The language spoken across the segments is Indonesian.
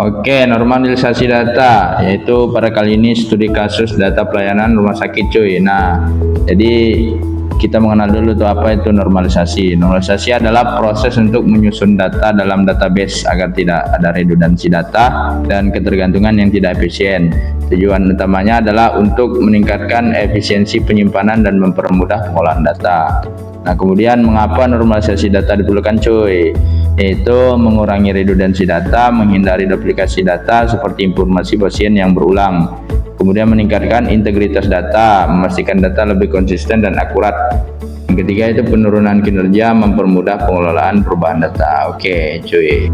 Oke, normalisasi data yaitu pada kali ini studi kasus data pelayanan rumah sakit cuy. Nah, jadi kita mengenal dulu tuh apa itu normalisasi. Normalisasi adalah proses untuk menyusun data dalam database agar tidak ada redundansi data dan ketergantungan yang tidak efisien. Tujuan utamanya adalah untuk meningkatkan efisiensi penyimpanan dan mempermudah pengolahan data. Nah, kemudian mengapa normalisasi data diperlukan cuy? Yaitu mengurangi redundansi data, menghindari duplikasi data seperti informasi pasien yang berulang. Kemudian meningkatkan integritas data, memastikan data lebih konsisten dan akurat. Yang ketiga itu penurunan kinerja, mempermudah pengelolaan perubahan data. Oke, cuy.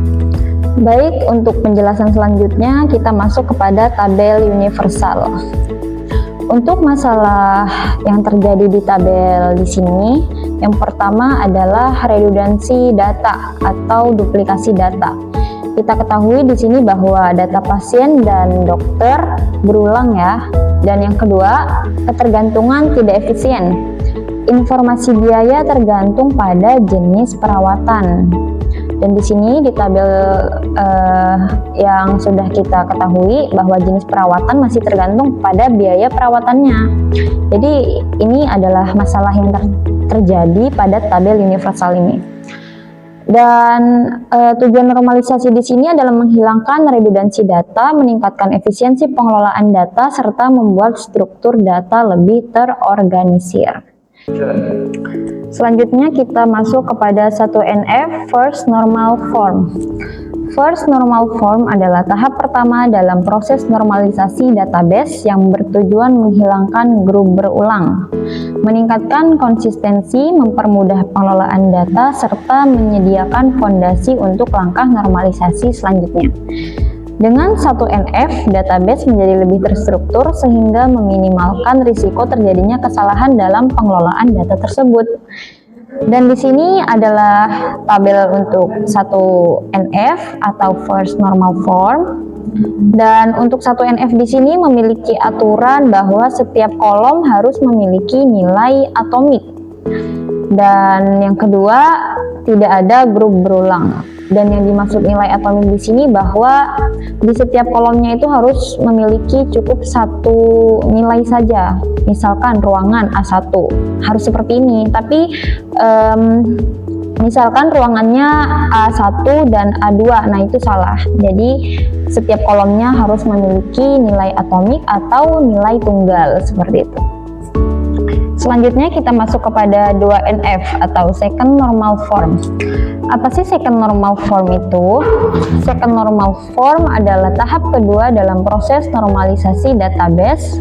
Baik, untuk penjelasan selanjutnya kita masuk kepada tabel universal. Untuk masalah yang terjadi di tabel di sini, yang pertama adalah redundansi data atau duplikasi data. Kita ketahui di sini bahwa data pasien dan dokter berulang ya. Dan yang kedua, ketergantungan tidak efisien. Informasi biaya tergantung pada jenis perawatan. Dan di sini di tabel yang sudah kita ketahui bahwa jenis perawatan masih tergantung pada biaya perawatannya. Jadi ini adalah masalah yang terjadi pada tabel universal ini. Dan tujuan normalisasi di sini adalah menghilangkan redundansi data, meningkatkan efisiensi pengelolaan data, serta membuat struktur data lebih terorganisir. Selanjutnya kita masuk kepada 1NF, First Normal Form. First Normal Form adalah tahap pertama dalam proses normalisasi database yang bertujuan menghilangkan grup berulang, meningkatkan konsistensi, mempermudah pengelolaan data, serta menyediakan fondasi untuk langkah normalisasi selanjutnya. Dengan 1NF, database menjadi lebih terstruktur sehingga meminimalkan risiko terjadinya kesalahan dalam pengelolaan data tersebut. Dan di sini adalah tabel untuk 1NF atau First Normal Form. Dan untuk 1NF di sini memiliki aturan bahwa setiap kolom harus memiliki nilai atomik. Dan yang kedua, tidak ada grup berulang. Dan yang dimaksud nilai atomik di sini bahwa di setiap kolomnya itu harus memiliki cukup satu nilai saja. Misalkan ruangan A1 harus seperti ini, tapi misalkan ruangannya A1 dan A2, nah itu salah. Jadi setiap kolomnya harus memiliki nilai atomik atau nilai tunggal seperti itu. Selanjutnya kita masuk kepada 2NF atau Second Normal Form. Apa sih Second Normal Form itu? Second Normal Form adalah tahap kedua dalam proses normalisasi database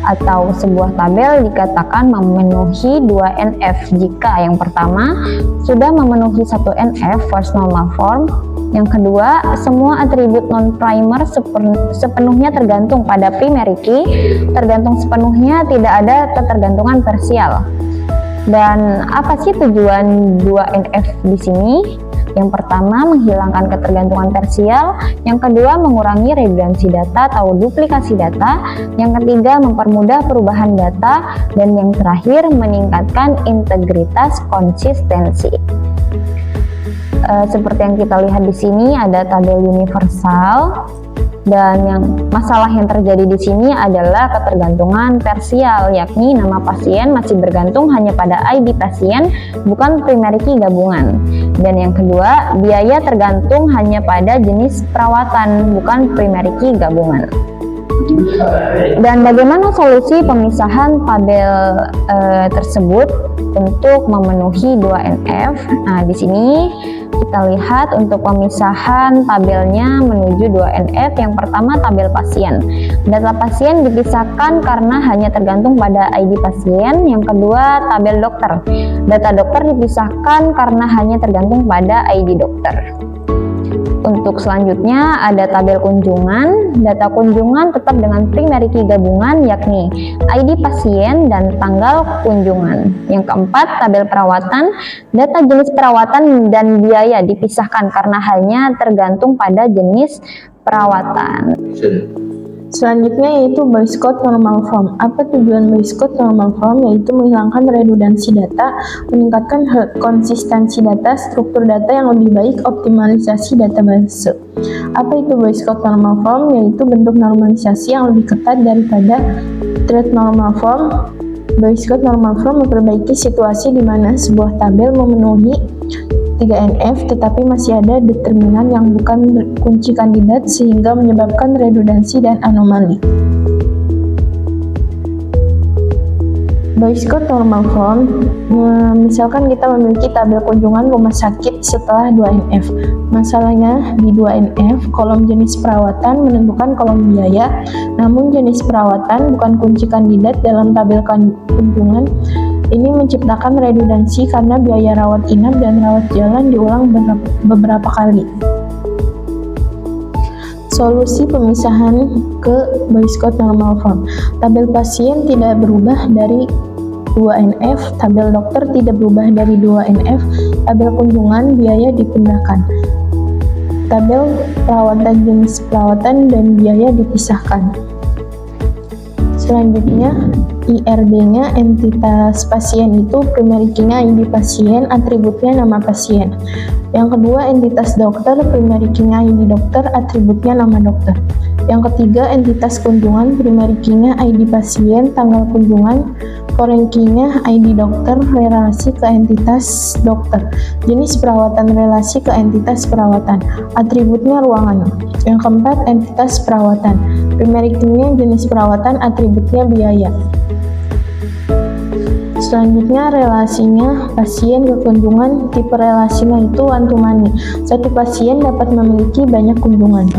atau sebuah tabel dikatakan memenuhi 2NF jika yang pertama sudah memenuhi 1NF First Normal Form, yang kedua semua atribut non-primer sepenuhnya tergantung pada primary key, tergantung sepenuhnya tidak ada ketergantungan parsial. Dan apa sih tujuan 2NF di sini? Yang pertama, menghilangkan ketergantungan parsial. Yang kedua, mengurangi redundansi data atau duplikasi data. Yang ketiga, mempermudah perubahan data. Dan yang terakhir, meningkatkan integritas konsistensi. Seperti yang kita lihat di sini ada tabel universal. Dan yang masalah yang terjadi di sini adalah ketergantungan parsial, yakni nama pasien masih bergantung hanya pada ID pasien, bukan primary key gabungan. Dan yang kedua, biaya tergantung hanya pada jenis perawatan, bukan primary key gabungan. Dan bagaimana solusi pemisahan tabel tersebut untuk memenuhi 2NF? Nah, di sini kita lihat untuk pemisahan tabelnya menuju 2NF. Yang pertama, tabel pasien. Data pasien dipisahkan karena hanya tergantung pada ID pasien. Yang kedua, tabel dokter. Data dokter dipisahkan karena hanya tergantung pada ID dokter. Untuk selanjutnya ada tabel kunjungan. Data kunjungan tetap dengan primary key gabungan yakni ID pasien dan tanggal kunjungan. Yang keempat, tabel perawatan. Data jenis perawatan dan biaya dipisahkan karena hanya tergantung pada jenis perawatan. Selanjutnya yaitu Boyce Code Normal Form. Apa tujuan Boyce Code Normal Form? Yaitu menghilangkan redundansi data, meningkatkan konsistensi data, struktur data yang lebih baik, optimalisasi database. Apa itu Boyce Code Normal Form? Yaitu bentuk normalisasi yang lebih ketat daripada Thread Normal Form. Boyce Code Normal Form memperbaiki situasi di mana sebuah tabel memenuhi 3NF tetapi masih ada determinan yang bukan kunci kandidat sehingga menyebabkan redundansi dan anomali. Boyce Code Normal Form, misalkan kita memiliki tabel kunjungan rumah sakit setelah 2NF. Masalahnya di 2NF, kolom jenis perawatan menentukan kolom biaya, namun jenis perawatan bukan kunci kandidat dalam tabel kunjungan. Ini menciptakan redundansi karena biaya rawat inap dan rawat jalan diulang beberapa kali. Solusi pemisahan ke Boyce Code Normal Form. Tabel pasien tidak berubah dari 2NF, tabel dokter tidak berubah dari 2NF, tabel kunjungan biaya dipindahkan. Tabel perawatan jenis perawatan dan biaya dipisahkan. Selanjutnya, IRD-nya entitas pasien itu primary key-nya ID pasien, atributnya nama pasien. Yang kedua, entitas dokter, primary key-nya ID dokter, atributnya nama dokter. Yang ketiga, entitas kunjungan, primary key-nya ID pasien, tanggal kunjungan, foreign key-nya ID dokter, relasi ke entitas dokter. Jenis perawatan, relasi ke entitas perawatan. Atributnya ruangan. Yang keempat, entitas perawatan. Primary key-nya jenis perawatan, atributnya biaya. Selanjutnya relasinya pasien ke kunjungan, tipe relasinya itu one to many. Satu pasien dapat memiliki banyak kunjungan.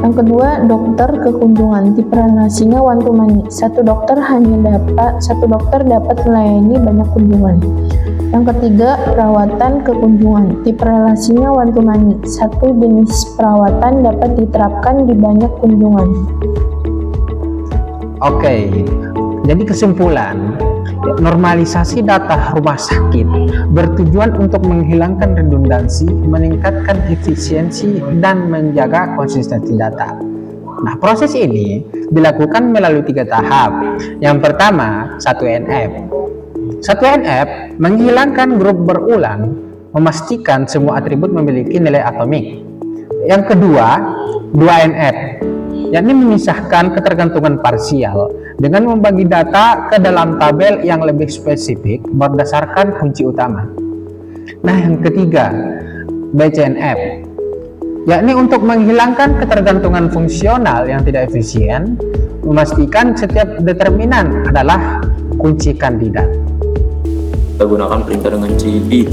Yang kedua, dokter ke kunjungan, tipe relasinya one to many. Satu dokter dapat melayani banyak kunjungan. Yang ketiga, perawatan ke kunjungan, tipe relasinya one to many. Satu jenis perawatan dapat diterapkan di banyak kunjungan. Oke, jadi kesimpulan, normalisasi data rumah sakit bertujuan untuk menghilangkan redundansi, meningkatkan efisiensi, dan menjaga konsistensi data. Nah, proses ini dilakukan melalui 3 tahap. Yang pertama, 1NF. 1NF menghilangkan grup berulang, memastikan semua atribut memiliki nilai atomik. Yang kedua, 2NF, yakni memisahkan ketergantungan parsial dengan membagi data ke dalam tabel yang lebih spesifik berdasarkan kunci utama. Nah, yang ketiga, BCNF, yakni untuk menghilangkan ketergantungan fungsional yang tidak efisien, memastikan setiap determinan adalah kunci kandidat. Kita gunakan perintah dengan cd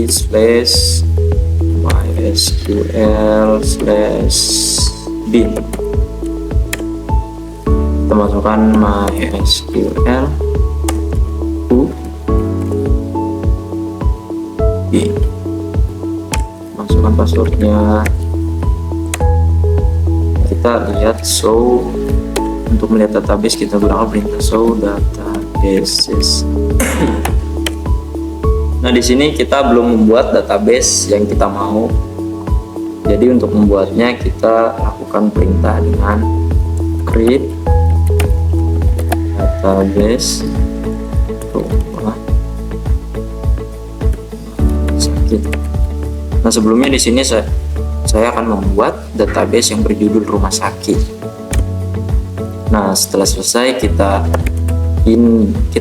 slash mysql bin. Kita masukkan mysql bin, masukkan passwordnya. Kita lihat show. Untuk melihat database kita gunakan perintah show databases. Nah, di sini kita belum membuat database yang kita mau. Jadi untuk membuatnya kita lakukan perintah dengan create database rumah sakit. Nah, sebelumnya di sini saya akan membuat database yang berjudul rumah sakit. Nah, setelah selesai kita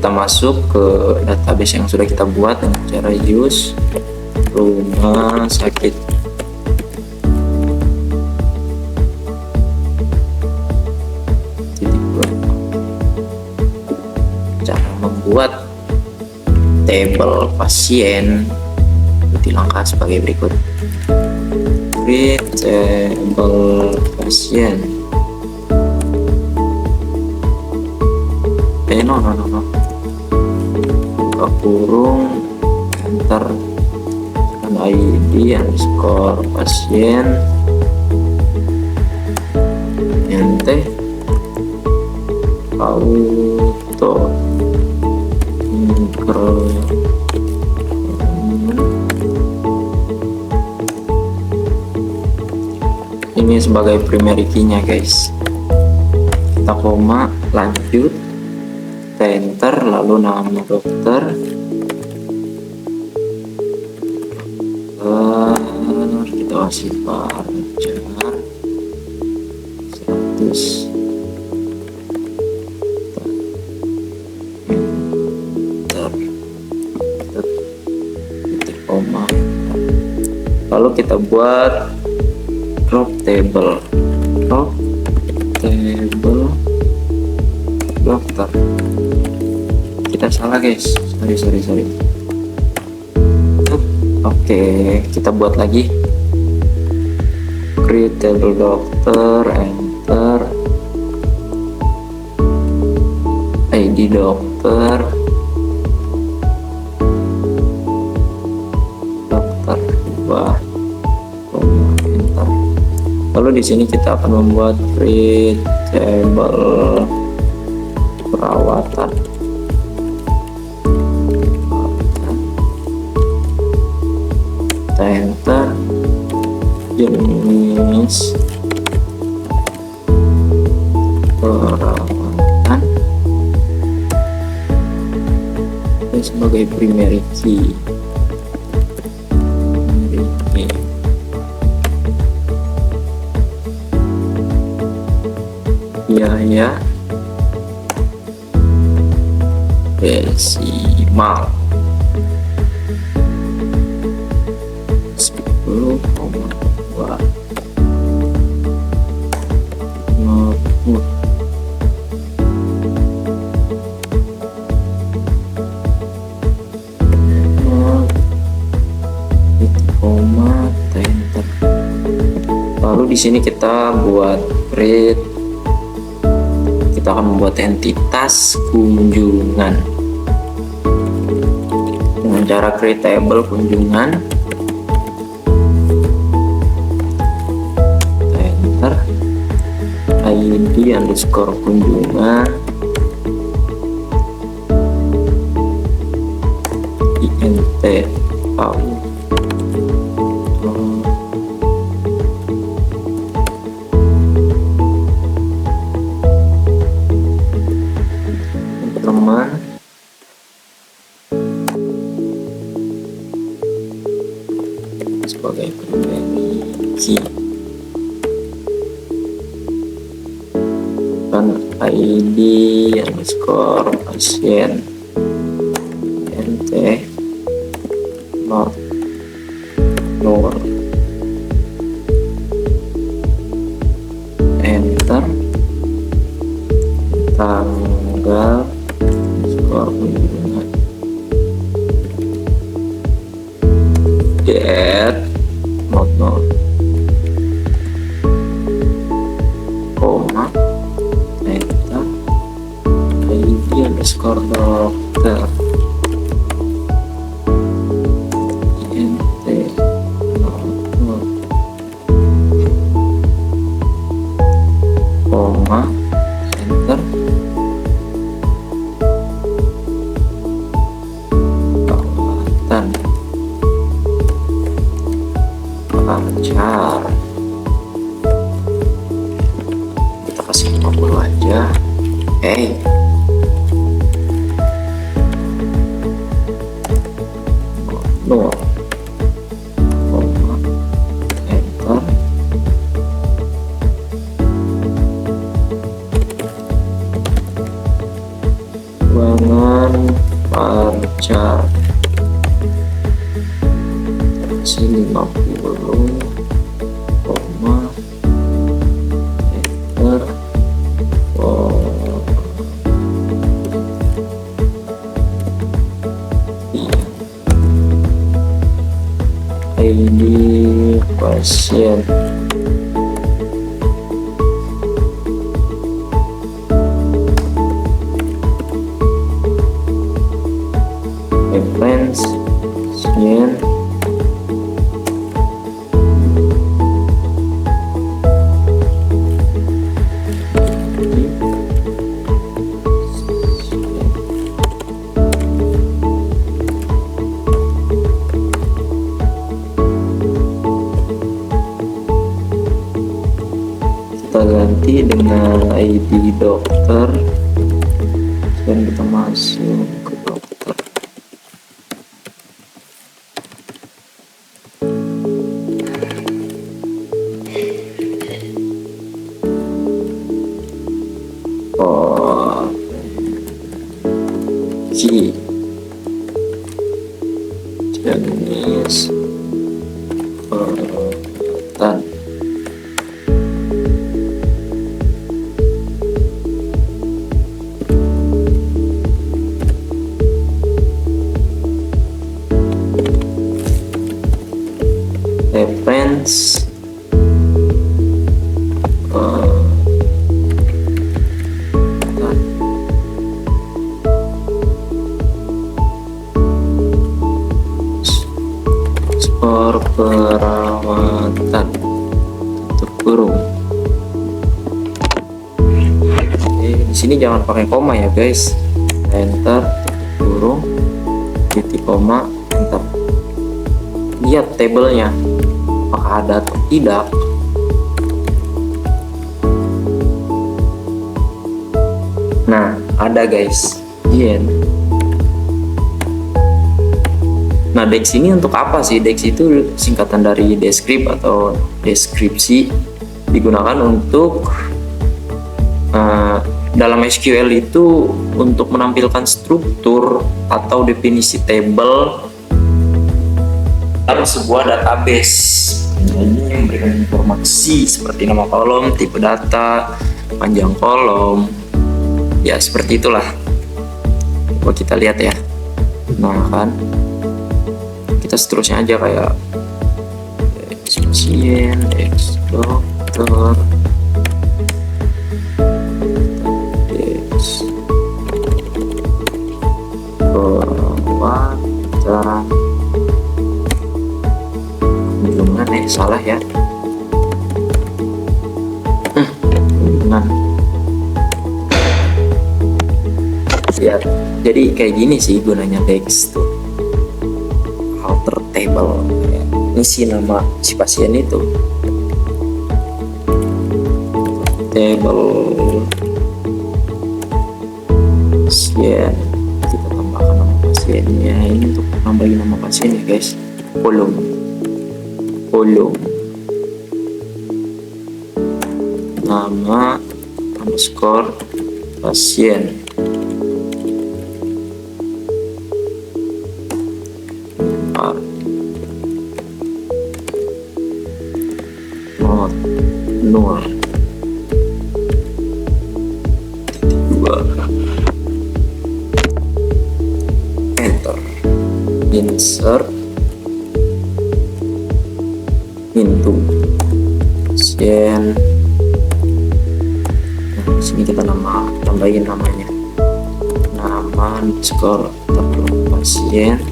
masuk ke database yang sudah kita buat dengan cara use rumah sakit. Cara membuat tabel pasien dilangkah sebagai berikut. Create table pasien. No. Buka kurung, enter dan ID underscore pasien ente auto ini sebagai primary key-nya guys. Kita koma, lanjut, enter, lalu nama dokter, kita kasih Parjar 100, enter, titik koma, lalu kita buat drop table dokter. Kita salah guys, sorry. Oke, kita buat lagi create table dokter, enter, ID dokter, ubah, enter. Lalu di sini kita akan membuat create table perawatan. Enter, jenis perawatan ini sebagai primary key. Biaya desimal 10,2 enter. Lalu di sini kita buat create, kita akan membuat entitas kunjungan dengan cara create table kunjungan, enter, ID underscore kunjungan, int auto, teman sebagai primary key dan ID underscore pasien nt not lower, enter, tanggal underscore kunjungan, get not koma, enter, ID underscore dokter, int not koma, enter, perawatan Parjar, kita kasih 50 aja. No, koma, enter, ruangan Parjar kasih 50, koma, enter, ID pasien reference pasien ganti dengan ID dokter dan kita masuk ke dokter. Oh, jenis perawatan. Reference skor perawatan tutup kurung. Di sini jangan pakai koma ya guys. Enter, tutup kurung, titik koma, enter. Lihat tabelnya apakah ada atau tidak. Nah, ada guys. Nah, DEX ini untuk apa sih? DEX itu singkatan dari descript atau deskripsi, digunakan untuk dalam SQL itu untuk menampilkan struktur atau definisi tabel dalam sebuah database. Ini memberikan informasi seperti nama kolom, tipe data, panjang kolom, ya seperti itulah. Coba kita lihat ya. Nah kan, kita seterusnya aja kayak X pasien, X dokter, X perawatan, kunjungan salah ya, kunjungan. Lihat, jadi kayak gini sih gunanya DEX tuh. Alter table, isi nama si pasien itu, table pasien, kita tambahkan nama pasiennya. Ini untuk nambahin nama pasien ya guys. Kolom nama underscore pasien. Nur 2 enter, insert into pasien. Nah, di sini kita tambahin namanya, nama underscore pasien,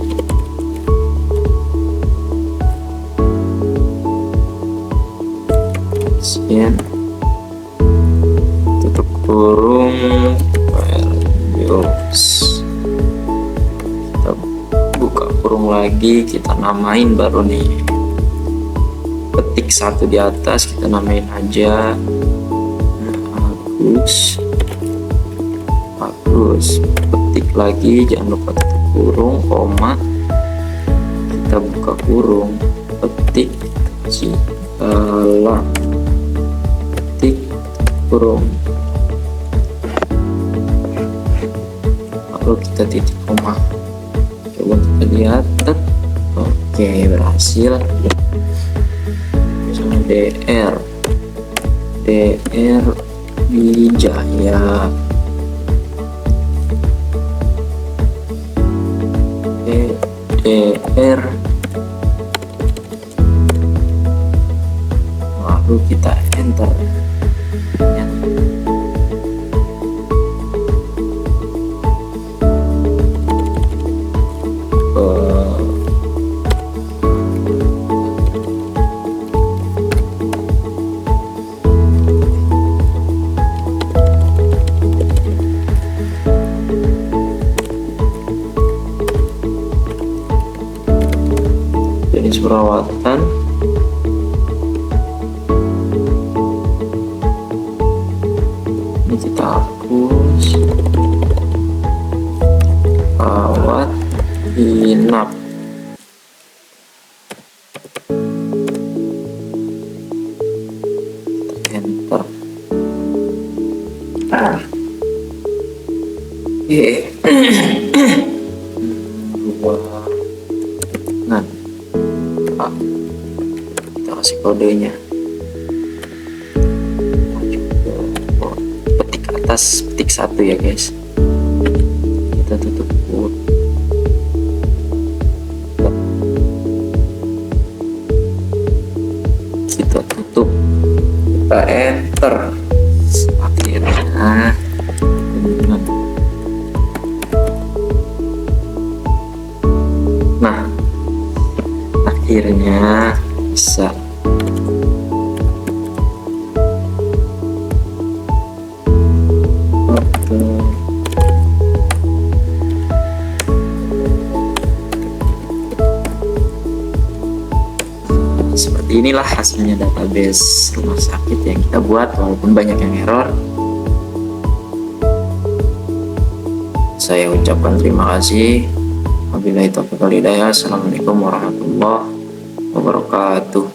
tutup kurung, values. Kita buka kurung lagi, kita namain baru nih, ketik satu di atas, kita namain aja Agus. Ketik lagi, jangan lupa tutup kurung, koma, kita buka kurung, ketik Cikala, kurung, lalu kita titik koma. Coba kita lihat. Oke, berhasil. Misalnya DR Wijaya, DR, lalu kita enter ya. Jenis perawatan, hapus rawat inap. Enter. Oke. Ruangan A. Kita kasih kodenya. Petik atas, petik 1 ya guys. Kita tutup. Kita tutup. Kita enter. Akhirnya akhirnya bisa. Oke. Seperti inilah hasilnya database rumah sakit yang kita buat, walaupun banyak yang error. Saya ucapkan terima kasih. Wabillahi taufiq wal hidayah. Assalamualaikum warahmatullahi wabarakatuh.